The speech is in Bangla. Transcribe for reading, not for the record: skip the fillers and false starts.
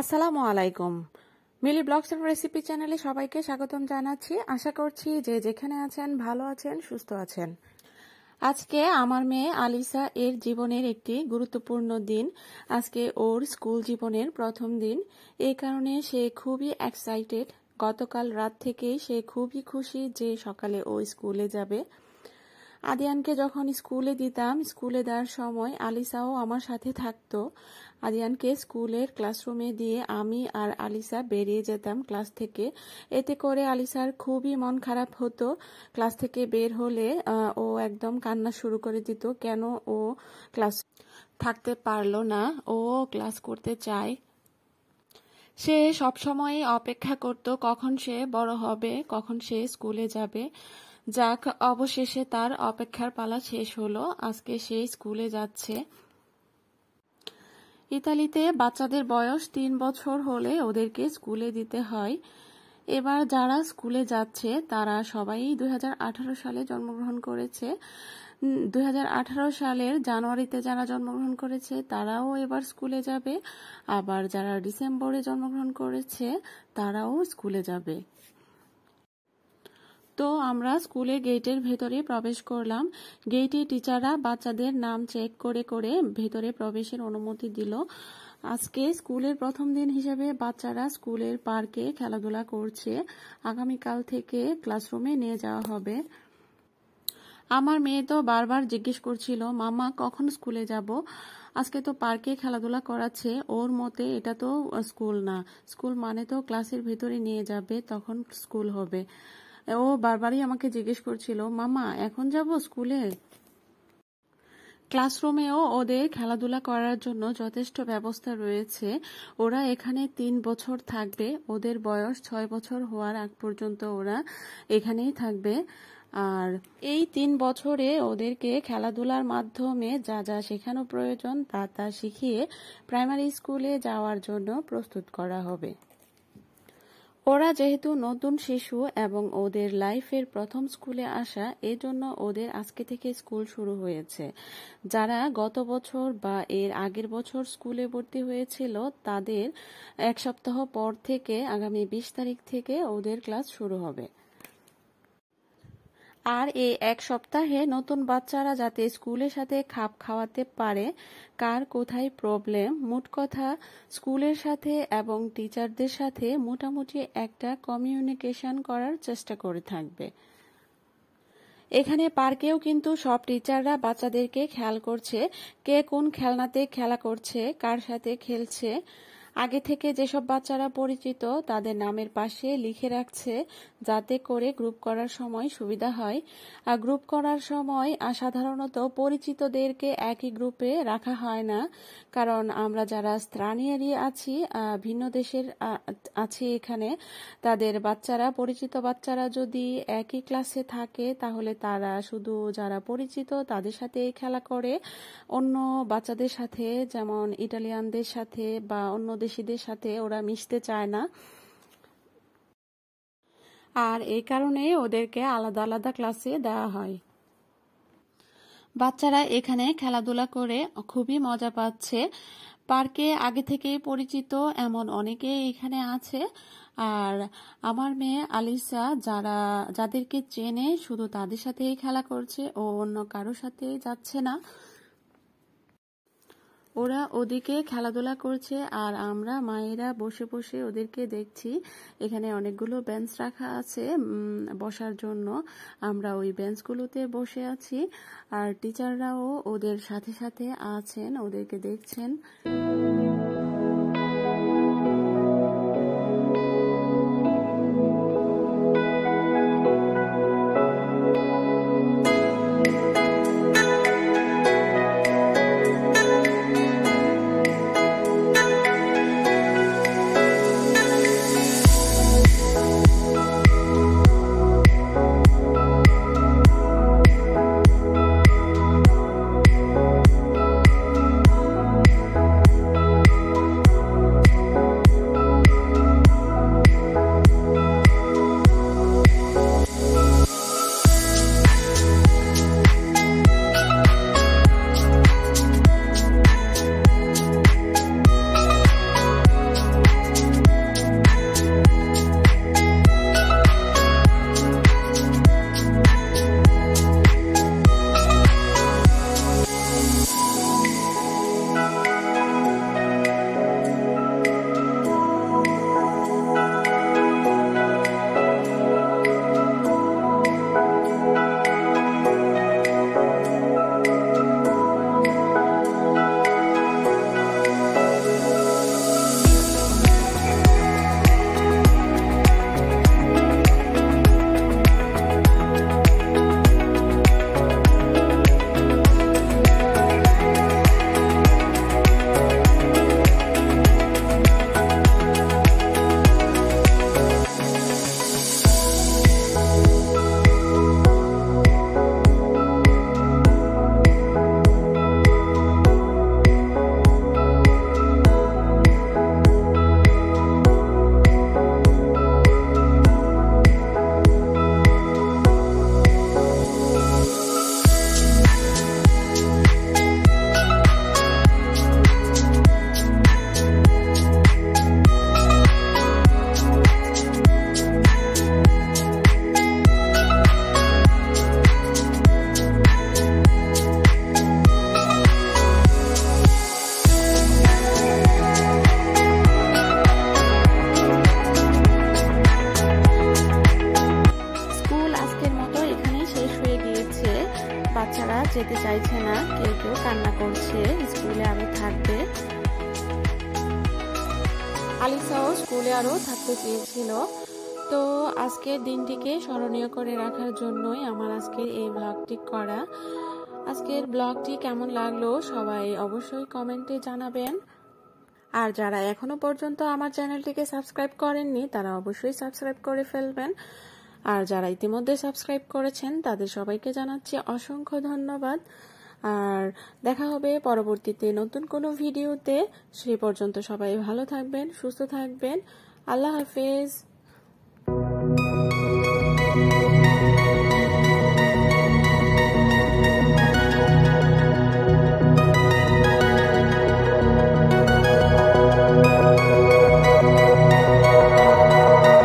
আসসালামু আলাইকুম। মিলি ব্লগস এন্ড রেসিপি চ্যানেলে সবাইকে স্বাগতম জানাচ্ছি। আশা করছি যে যেখানে আছেন ভালো আছেন, সুস্থ আছেন। আজকে আমার মেয়ে আলিসা এর জীবনের একটি গুরুত্বপূর্ণ দিন। আজকে ওর স্কুল জীবনের প্রথম দিন, এই কারণে সে খুবই এক্সাইটেড। গতকাল রাত থেকেই সে খুবই খুশি যে সকালে ও স্কুলে যাবে। আদিয়ানকে যখন স্কুলে দিতাম, স্কুলে দেওয়ার সময় আলিসাও আমার সাথে থাকতো। আদিয়ানকে স্কুলের ক্লাসরুমে দিয়ে আমি আর আলিসা বেরিয়ে যেতাম ক্লাস থেকে। এতে করে আলিসার খুবই মন খারাপ হতো। ক্লাস থেকে বের হলে ও একদম কান্না শুরু করে দিত, কেন ও ক্লাস থাকতে পারলো না, ও ক্লাস করতে চায়। সে সবসময় অপেক্ষা করত কখন সে বড় হবে, কখন সে স্কুলে যাবে। যাক, অবশেষে তার অপেক্ষার পালা শেষ হলো। আজকে সে স্কুলে যাচ্ছে। ইতালিতে বাচ্চাদের বয়স 3 বছর হলে ওদেরকে স্কুলে দিতে হয়। এবার যারা স্কুলে যাচ্ছে তারা সবাই 2018 সালে জন্মগ্রহণ করেছে। 2018 সালের জানুয়ারিতে যারা জন্মগ্রহণ করেছে তারাও এবার স্কুলে যাবে, আবার যারা ডিসেম্বরে জন্মগ্রহণ করেছে তারাও স্কুলে যাবে। তো আমরা স্কুলের গেটের ভেতরে প্রবেশ করলাম। গেটে টিচাররা বাচ্চাদের নাম চেক করে করে ভেতরে প্রবেশের অনুমতি দিল। আজকে স্কুলের প্রথম দিন হিসেবে বাচ্চারা স্কুলের পার্কে খেলাধুলা করছে। আগামীকাল থেকে ক্লাসরুমে নিয়ে যাওয়া হবে। আমার মেয়ে তো বারবার জিজ্ঞেস করছিল, মামা কখন স্কুলে যাব? আজকে তো পার্কে খেলাধুলা করাচ্ছে, ওর মতে এটা তো স্কুল না, স্কুল মানে তো ক্লাসের ভেতরে নিয়ে যাবে, তখন স্কুল হবে। ও বারবারই আমাকে জিজ্ঞেস করছিল, মামা এখন যাব স্কুলে? ক্লাসরুমেও ওদের খেলাধুলা করার জন্য যথেষ্ট ব্যবস্থা রয়েছে। ওরা এখানে 3 বছর থাকবে। ওদের বয়স 6 বছর হওয়ার আগ পর্যন্ত ওরা এখানেই থাকবে। আর এই 3 বছরে ওদেরকে খেলাধুলার মাধ্যমে যা যা শেখানো প্রয়োজন তা তা শিখিয়ে প্রাইমারি স্কুলে যাওয়ার জন্য প্রস্তুত করা হবে। ওরা যেহেতু নতুন শিশু এবং ওদের লাইফের প্রথম স্কুলে আসা, এজন্য ওদের আজকে থেকে স্কুল শুরু হয়েছে। যারা গত বছর বা এর আগের বছর স্কুলে ভর্তি হয়েছিল তাদের 1 সপ্তাহ পর থেকে আগামী 20 তারিখ থেকে ওদের ক্লাস শুরু হবে। আর এই 1 সপ্তাহে নতুন বাচ্চারা যাতে স্কুলের সাথে খাপ খাওয়াতে পারে, কার কোথায় প্রবলেম, মোট কথা স্কুলের সাথে এবং টিচারদের সাথে মোটামুটি একটা কমিউনিকেশন করার চেষ্টা করে থাকবে। এখানে পার্কেও কিন্তু সব টিচাররা বাচ্চাদেরকে খেয়াল করছে, কে কোন খেলনাতে খেলা করছে, কার সাথে খেলছে। আগে থেকে যেসব বাচ্চারা পরিচিত তাদের নামের পাশে লিখে রাখছে, যাতে করে গ্রুপ করার সময় সুবিধা হয়। আর গ্রুপ করার সময় সাধারণত পরিচিতদেরকে একই গ্রুপে রাখা হয় না, কারণ আমরা যারা স্থানীয় আছি, ভিন্ন দেশের আছি এখানে, তাদের বাচ্চারা, পরিচিত বাচ্চারা যদি একই ক্লাসে থাকে তাহলে তারা শুধু যারা পরিচিত তাদের সাথে খেলা করে, অন্য বাচ্চাদের সাথে যেমন ইটালিয়ানদের সাথে বা অন্য দেশিদের সাথে ওরা মিশতে চায় না। আর এই কারণে ওদেরকে আলাদা আলাদা ক্লাসে দেওয়া হয়। বাচ্চারা এখানে খেলাধুলা করে খুবই মজা পাচ্ছে। পার্কে আগে থেকেই পরিচিত এমন অনেকে এখানে আছে। আর আমার মেয়ে আলিসা যাদেরকে চেনে শুধু তাদের সাথেই খেলা করছে, ও অন্য কারোর সাথে যাচ্ছে না। ওরা ওদিকে খেলাধুলা করছে আর আমরা মায়েরা বসে বসে ওদেরকে দেখছি। এখানে অনেকগুলো বেঞ্চ রাখা আছে বসার জন্য, আমরা ওই বেঞ্চগুলোতে বসে আছি। আর টিচাররাও ওদের সাথে সাথে আছেন, ওদেরকে দেখছেন। যেতে চাইছে না, কেউ কেউ কান্না করছে, স্কুলে আরো থাকবে। আলিসাও স্কুলে আরো থাকতে চেয়েছিল। তো আজকের দিনটিকে স্মরণীয় করে রাখার জন্যই আমার আজকের এই ব্লগটি করা। আজকের ব্লগটি কেমন লাগলো সবাই অবশ্যই কমেন্টে জানাবেন। আর যারা এখনো পর্যন্ত আমার চ্যানেলটিকে সাবস্ক্রাইব করেননি তারা অবশ্যই সাবস্ক্রাইব করে ফেলবেন। আর যারা ইতিমধ্যে সাবস্ক্রাইব করেছেন তাদের সবাইকে জানাচ্ছি অসংখ্য ধন্যবাদ। আর দেখা হবে পরবর্তীতে নতুন কোনো ভিডিওতে। সেই পর্যন্ত সবাই ভালো থাকবেন, সুস্থ থাকবেন। আল্লাহ হাফেজ।